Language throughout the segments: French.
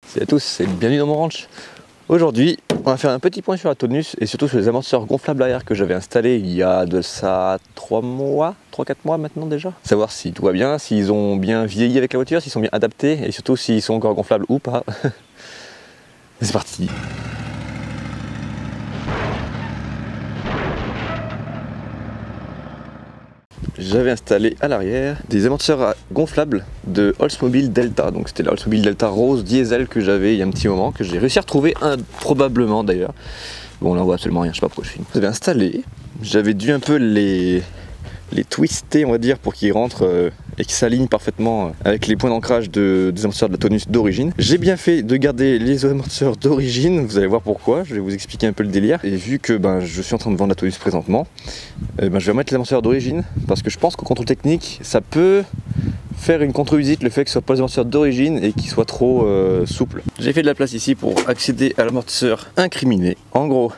Salut à tous et bienvenue dans mon ranch. Aujourd'hui, on va faire un petit point sur la tonus et surtout sur les amortisseurs gonflables arrière que j'avais installés il y a de ça 3-4 mois maintenant déjà. Savoir si tout va bien, s'ils ont bien vieilli avec la voiture, s'ils sont bien adaptés et surtout s'ils sont encore gonflables ou pas. C'est parti. J'avais installé à l'arrière des amortisseurs gonflables de Oldsmobile Delta. Donc c'était la Oldsmobile Delta rose diesel que j'avais il y a un petit moment, que j'ai réussi à retrouver probablement d'ailleurs. Bon, on n'en voit absolument rien, je sais pas pourquoi je filme. J'avais installé, j'avais dû un peu les twister, on va dire, pour qu'ils rentrent et qu'ils s'alignent parfaitement avec les points d'ancrage des amortisseurs de la tonus d'origine. J'ai bien fait de garder les amortisseurs d'origine, vous allez voir pourquoi, je vais vous expliquer un peu le délire. Et vu que je suis en train de vendre la tonus présentement, je vais remettre les amortisseurs d'origine parce que je pense qu'au contrôle technique, ça peut faire une contre-visite le fait que ce soit pas les amortisseurs d'origine et qu'ils soient trop souples. J'ai fait de la place ici pour accéder à l'amortisseur incriminé. En gros,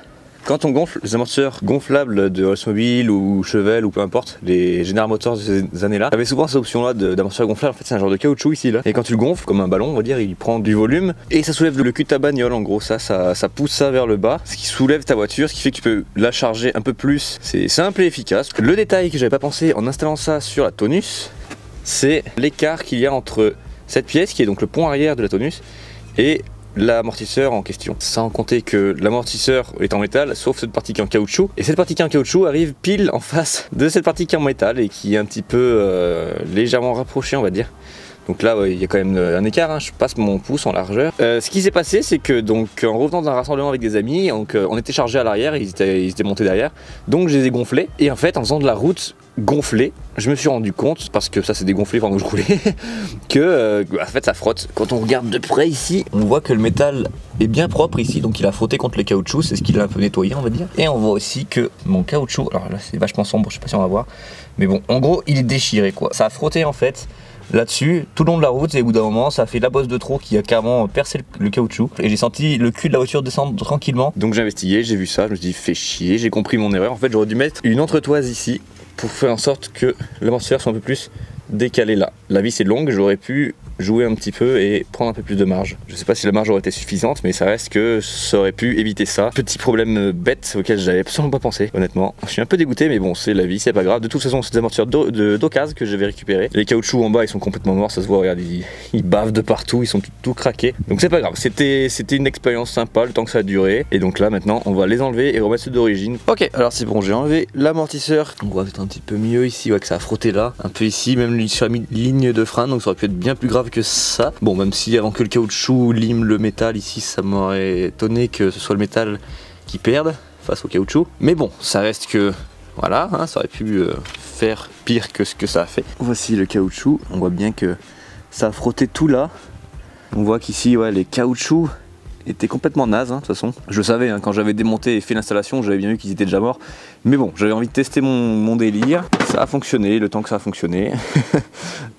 quand on gonfle les amortisseurs gonflables de Oldsmobile ou Chevelle ou peu importe, les General Motors de ces années-là avaient souvent cette option-là d'amortisseur gonflable. En fait, c'est un genre de caoutchouc ici là. Et quand tu le gonfles comme un ballon, on va dire, il prend du volume et ça soulève le cul de ta bagnole. En gros, ça pousse ça vers le bas, ce qui soulève ta voiture, ce qui fait que tu peux la charger un peu plus. C'est simple et efficace. Le détail que j'avais pas pensé en installant ça sur la tonus, c'est l'écart qu'il y a entre cette pièce qui est donc le pont arrière de la tonus et l'amortisseur en question, sans compter que l'amortisseur est en métal sauf cette partie qui est en caoutchouc, et cette partie qui est en caoutchouc arrive pile en face de cette partie qui est en métal et qui est un petit peu légèrement rapprochée, on va dire. Donc là, il y a quand même un écart, hein. Je passe mon pouce en largeur. Ce qui s'est passé, c'est que donc en revenant d'un rassemblement avec des amis, donc, on était chargés à l'arrière, ils étaient montés derrière, donc je les ai gonflés, et en fait en faisant de la route gonflée, je me suis rendu compte, parce que ça s'est dégonflé pendant que je roulais, que en fait ça frotte. Quand on regarde de près ici, on voit que le métal est bien propre ici, donc il a frotté contre le caoutchouc, c'est ce qu'il a un peu nettoyé, on va dire. Et on voit aussi que mon caoutchouc, alors là c'est vachement sombre, je sais pas si on va voir, mais bon, en gros il est déchiré quoi. Ça a frotté en fait là-dessus tout le long de la route, et au bout d'un moment ça a fait la bosse de trop qui a carrément percé le caoutchouc, et j'ai senti le cul de la voiture descendre tranquillement. Donc j'ai investigué, j'ai vu ça, je me suis dit fait chier, j'ai compris mon erreur. En fait j'aurais dû mettre une entretoise ici pour faire en sorte que l'amortisseur soit un peu plus décalé là. La vis est longue, j'aurais pu jouer un petit peu et prendre un peu plus de marge. Je sais pas si la marge aurait été suffisante, mais ça reste que ça aurait pu éviter ça. Petit problème bête auquel j'avais absolument pas pensé, honnêtement. Je suis un peu dégoûté, mais bon, c'est la vie, c'est pas grave. De toute façon, c'est des amortisseurs d'occasion que j'avais récupérés. Les caoutchoucs en bas, ils sont complètement noirs, ça se voit, regarde, ils bavent de partout, ils sont tout craqués. Donc c'est pas grave, c'était une expérience sympa le temps que ça a duré. Et donc là, maintenant, on va les enlever et remettre ceux d'origine. Ok, alors c'est bon, j'ai enlevé l'amortisseur. On voit peut-être un petit peu mieux ici, ouais, que ça a frotté là. Un peu ici, même sur la ligne de frein, donc ça aurait pu être bien plus grave que ça. Bon, même si avant que le caoutchouc lime le métal ici, ça m'aurait étonné que ce soit le métal qui perde face au caoutchouc. Mais bon, ça reste que voilà, hein, ça aurait pu faire pire que ce que ça a fait. Voici le caoutchouc, on voit bien que ça a frotté tout là. On voit qu'ici, ouais, les caoutchoucs étaient complètement nazes, hein, de toute façon. Je savais, hein, quand j'avais démonté et fait l'installation, j'avais bien vu qu'ils étaient déjà morts. Mais bon, j'avais envie de tester mon délire. Ça a fonctionné, le temps que ça a fonctionné.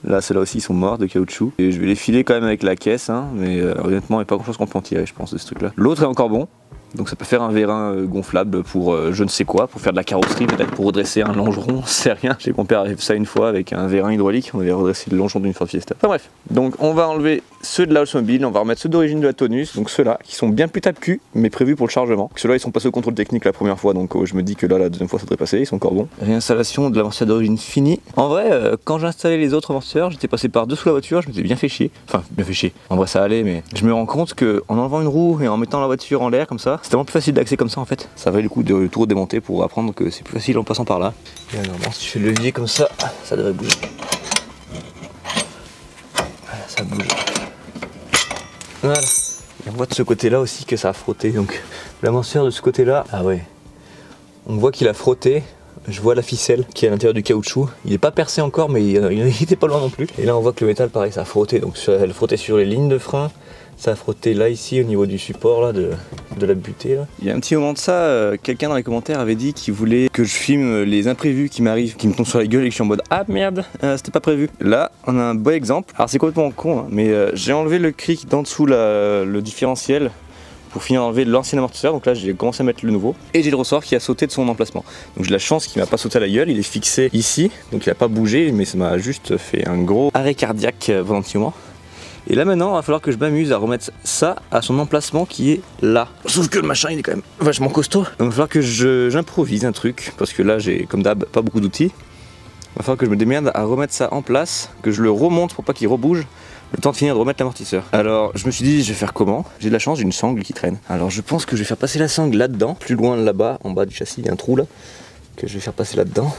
Là, ceux-là aussi, ils sont morts de caoutchouc. Et je vais les filer quand même avec la caisse, hein, mais honnêtement, il n'y a pas grand-chose qu'on peut en tirer, je pense, de ce truc-là. L'autre est encore bon. Donc ça peut faire un vérin gonflable pour je ne sais quoi, pour faire de la carrosserie, peut-être pour redresser un longeron, c'est rien. J'ai mon père fait ça une fois avec un vérin hydraulique, on avait redressé le longeron d'une Ford Fiesta. Enfin bref, donc on va enlever ceux de la Oldsmobile, on va remettre ceux d'origine de la tonus, donc ceux-là qui sont bien plus tape-cul, mais prévus pour le chargement. Ceux-là ils sont passés au contrôle technique la première fois, donc je me dis que là la deuxième fois ça devrait passer, ils sont encore bons. Réinstallation de l'amortisseur d'origine finie. En vrai, quand j'installais les autres amortisseurs, j'étais passé par dessous la voiture, je m'étais bien fait chier. Enfin, bien fait chier. En vrai ça allait, mais je me rends compte que en enlevant une roue et en mettant la voiture en l'air comme ça, c'est tellement plus facile d'accès comme ça en fait. Ça valait le coup de tout redémonter pour apprendre que c'est plus facile en passant par là. Et alors, si je fais le levier comme ça, ça devrait bouger. Voilà, ça bouge. Voilà. Et on voit de ce côté là aussi que ça a frotté. Donc l'amortisseur de ce côté là, ah ouais. On voit qu'il a frotté. Je vois la ficelle qui est à l'intérieur du caoutchouc. Il n'est pas percé encore, mais il n'était pas loin non plus. Et là on voit que le métal pareil, ça a frotté. Donc elle frottait sur les lignes de frein. Ça a frotté là ici au niveau du support là, de la butée là. Il y a un petit moment de ça, quelqu'un dans les commentaires avait dit qu'il voulait que je filme les imprévus qui m'arrivent, qui me tombent sur la gueule et que je suis en mode ah merde, c'était pas prévu. Là on a un bon exemple. Alors c'est complètement con, hein, mais j'ai enlevé le cric d'en dessous le différentiel pour finir d'enlever l'ancien amortisseur. Donc là j'ai commencé à mettre le nouveau et j'ai le ressort qui a sauté de son emplacement. Donc j'ai la chance qu'il m'a pas sauté à la gueule, il est fixé ici, donc il a pas bougé, mais ça m'a juste fait un gros arrêt cardiaque pendant un petit moment. Et là maintenant, il va falloir que je m'amuse à remettre ça à son emplacement qui est là. Sauf que le machin il est quand même vachement costaud. Donc il va falloir que j'improvise un truc, parce que là j'ai comme d'hab pas beaucoup d'outils. Il va falloir que je me démerde à remettre ça en place, que je le remonte pour pas qu'il rebouge, le temps de finir de remettre l'amortisseur. Alors je me suis dit je vais faire comment? J'ai de la chance, j'ai une sangle qui traîne. Alors je pense que je vais faire passer la sangle là-dedans, plus loin là-bas, en bas du châssis, il y a un trou là, que je vais faire passer là-dedans.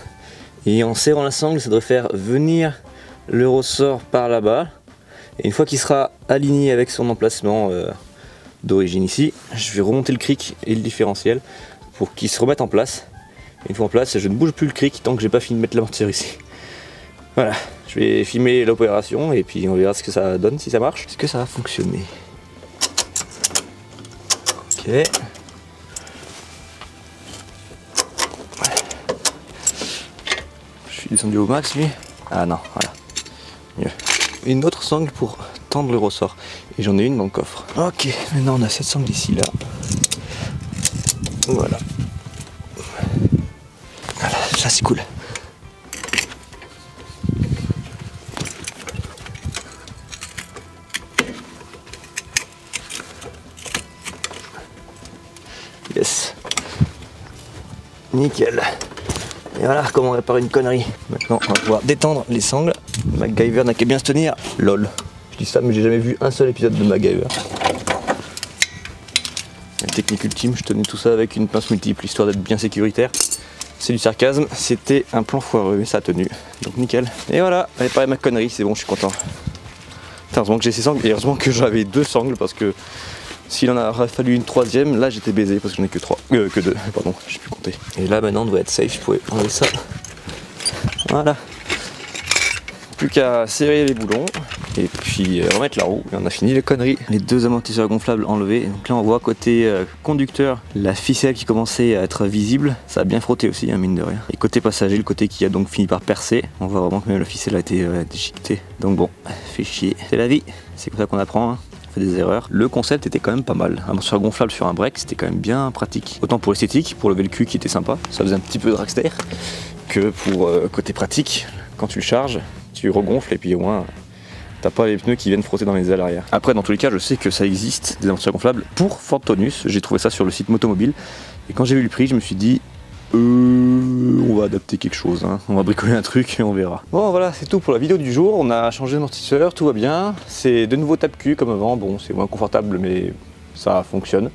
Et en serrant la sangle, ça devrait faire venir le ressort par là-bas. Et une fois qu'il sera aligné avec son emplacement d'origine ici, je vais remonter le cric et le différentiel pour qu'il se remette en place. Une fois en place, je ne bouge plus le cric tant que j'ai pas fini de mettre l'amortisseur ici. Voilà, je vais filmer l'opération et puis on verra ce que ça donne, si ça marche. Est-ce que ça va fonctionner? Ok. Je suis descendu au max lui. Ah non, voilà. Mieux. Une autre sangle pour tendre le ressort. Et j'en ai une dans le coffre. Ok, maintenant on a cette sangle ici là. Voilà. Voilà, ça c'est cool. Yes. Nickel. Et voilà comment on répare une connerie. Maintenant on va pouvoir détendre les sangles. MacGyver n'a qu'à bien se tenir. LOL. Je dis ça mais j'ai jamais vu un seul épisode de MacGyver. La technique ultime, je tenais tout ça avec une pince multiple histoire d'être bien sécuritaire. C'est du sarcasme, c'était un plan foireux mais ça a tenu. Donc nickel. Et voilà, réparer ma connerie, c'est bon, je suis content. Heureusement que j'ai ces sangles et heureusement que j'avais 2 sangles parce que s'il en aurait fallu une 3e, là j'étais baisé parce que j'en ai que 2, pardon, je sais plus compter. Et là maintenant on doit être safe, je pourrais enlever ça. Voilà. Plus qu'à serrer les boulons et puis remettre la roue et on a fini les conneries. Les 2 amortisseurs gonflables enlevés. Donc là on voit côté conducteur la ficelle qui commençait à être visible. Ça a bien frotté aussi, hein, mine de rien. Et côté passager, le côté qui a donc fini par percer. On voit vraiment que même la ficelle a été déchiquetée. Donc bon, fait chier. C'est la vie, c'est comme ça qu'on apprend. Hein. Fait des erreurs. Le concept était quand même pas mal. Un amortisseur gonflable sur un break, c'était quand même bien pratique. Autant pour l'esthétique, pour lever le cul qui était sympa, ça faisait un petit peu de dragster, que pour côté pratique, quand tu le charges, tu regonfles et puis au moins t'as pas les pneus qui viennent frotter dans les ailes arrière. Après dans tous les cas je sais que ça existe des amortisseurs gonflables pour Ford Taunus, j'ai trouvé ça sur le site Motomobile et quand j'ai vu le prix je me suis dit on va adapter quelque chose, hein. On va bricoler un truc et on verra. Bon voilà, c'est tout pour la vidéo du jour, on a changé d'amortisseur, tout va bien, c'est de nouveau tape-cul comme avant, bon c'est moins confortable mais ça fonctionne.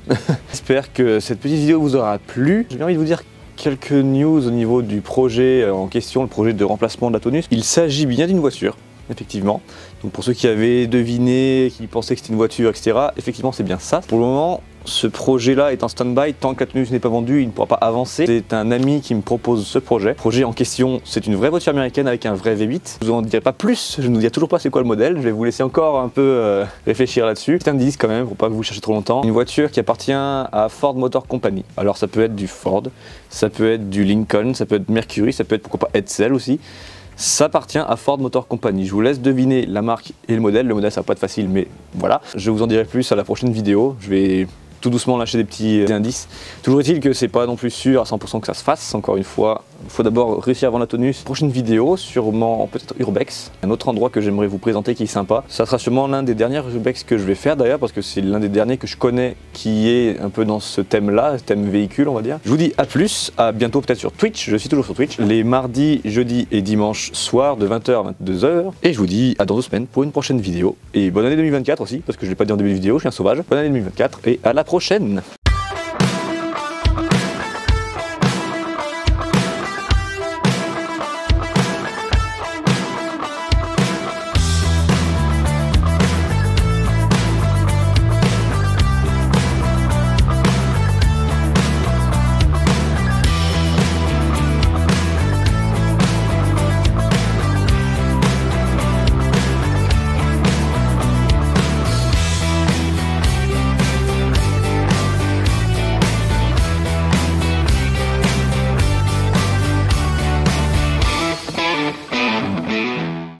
J'espère que cette petite vidéo vous aura plu, j'ai bien envie de vous dire quelques news au niveau du projet en question, le projet de remplacement de la Taunus. Il s'agit bien d'une voiture, effectivement. Donc pour ceux qui avaient deviné, qui pensaient que c'était une voiture, etc., effectivement c'est bien ça. Pour le moment, ce projet-là est en stand-by. Tant que la Taunus n'est pas vendue, il ne pourra pas avancer. C'est un ami qui me propose ce projet. Le projet en question, c'est une vraie voiture américaine avec un vrai V8. Je vous en dirai pas plus, je ne vous dirai toujours pas c'est quoi le modèle. Je vais vous laisser encore un peu réfléchir là-dessus. C'est un indice quand même, pour pas que vous cherchiez trop longtemps. Une voiture qui appartient à Ford Motor Company. Alors ça peut être du Ford, ça peut être du Lincoln, ça peut être Mercury, ça peut être pourquoi pas Edsel aussi. Ça appartient à Ford Motor Company. Je vous laisse deviner la marque et le modèle. Le modèle ça va pas être facile mais voilà. Je vous en dirai plus à la prochaine vidéo. Je vais tout doucement lâcher des petits indices. Toujours est-il que c'est pas non plus sûr à 100% que ça se fasse. Encore une fois, il faut d'abord réussir à vendre la Taunus. Prochaine vidéo, sûrement peut-être Urbex. Un autre endroit que j'aimerais vous présenter qui est sympa. Ça sera sûrement l'un des derniers Urbex que je vais faire d'ailleurs parce que c'est l'un des derniers que je connais qui est un peu dans ce thème-là, thème véhicule on va dire. Je vous dis à plus, à bientôt peut-être sur Twitch. Je suis toujours sur Twitch. Les mardis, jeudis et dimanches soir de 20h à 22h. Et je vous dis à dans 2 semaines pour une prochaine vidéo. Et bonne année 2024 aussi parce que je l'ai pas dit en début de vidéo, je suis un sauvage. Bonne année 2024 et à la prochaine.